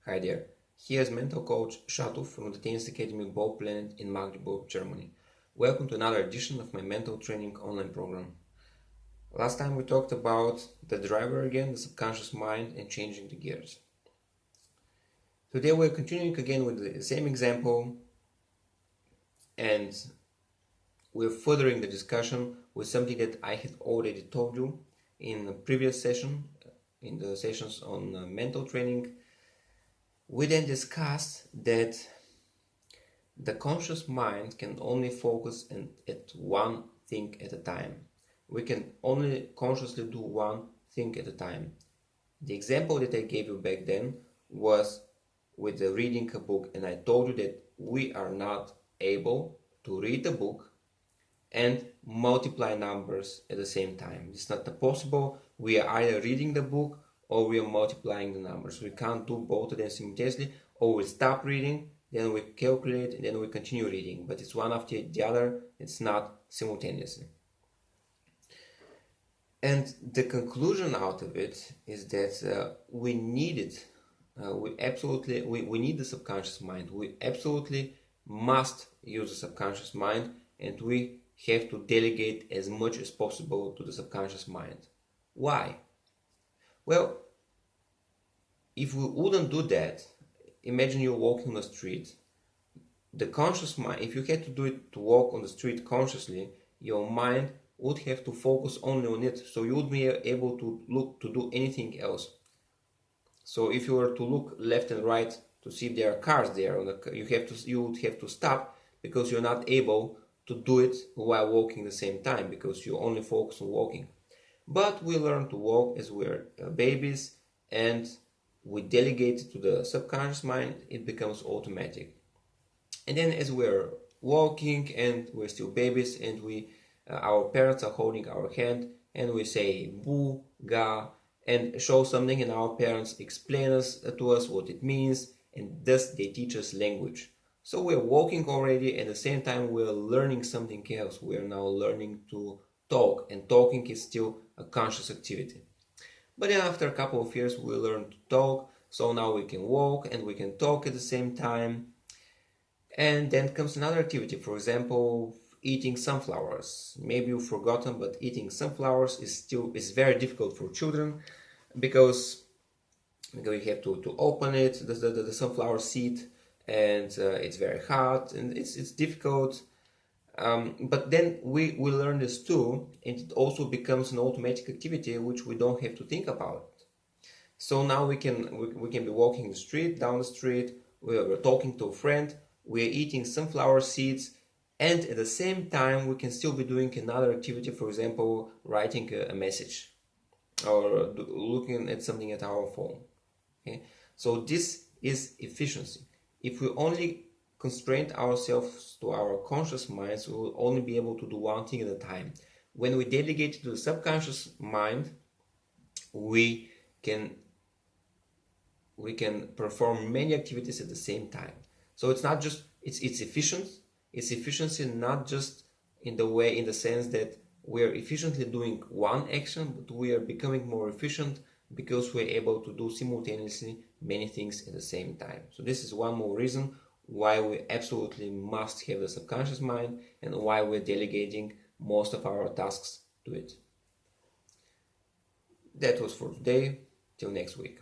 Hi there, here's mental coach Shatu from the Tennis Academy Ballplanet in Magdeburg, Germany. Welcome to another edition of my mental training online program. Last time we talked about the driver again, the subconscious mind, and changing the gears. Today we're continuing again with the same example, and we're furthering the discussion with something that I had already told you in the previous session, in the sessions on mental training. We then discussed that the conscious mind can only focus at one thing at a time. We can only consciously do one thing at a time. The example that I gave you back then was with the reading a book, and I told you that we are not able to read the book and multiply numbers at the same time. It's not possible. We are either reading the book or we are multiplying the numbers. We can't do both of them simultaneously, or we stop reading, then we calculate, and then we continue reading. But it's one after the other, it's not simultaneously. And the conclusion out of it is that we need it. We need the subconscious mind. We absolutely must use the subconscious mind, and we have to delegate as much as possible to the subconscious mind. Why? Well, if we wouldn't do that, imagine you're walking on the street. The conscious mind, if you had to do it to walk on the street consciously, your mind would have to focus only on it, so you would be able to look to do anything else. So if you were to look left and right to see if there are cars there, you would have to stop, because you're not able to do it while walking at the same time, because you only focus on walking. But we learn to walk as we're babies, and we delegate it to the subconscious mind. It becomes automatic. And then as we're walking and we're still babies, and our parents are holding our hand, and we say boo, ga, and show something, and our parents explain to us what it means, and thus they teach us language. So we're walking already, and at the same time we're learning something else. We're now learning to talk, and talking is still a conscious activity. But then after a couple of years we learn to talk, so now we can walk and we can talk at the same time. And then comes another activity, for example, eating sunflowers. Maybe you've forgotten, but eating sunflowers is very difficult for children, because you have to open it, the sunflower seed, and it's very hot, and it's difficult. But then we learn this too, and it also becomes an automatic activity which we don't have to think about. So now we can be walking down the street, we're talking to a friend, we're eating sunflower seeds, and at the same time we can still be doing another activity, for example, writing a message or looking at something at our phone. Okay? So this is efficiency. If we only constrain ourselves to our conscious minds, we will only be able to do one thing at a time. When we delegate to the subconscious mind, we can perform many activities at the same time. So it's not just it's efficient. It's efficiency not just in the sense that we're efficiently doing one action, but we are becoming more efficient because we're able to do simultaneously many things at the same time. So this is one more reason why we absolutely must have the subconscious mind, and why we're delegating most of our tasks to it. That was for today. Till next week.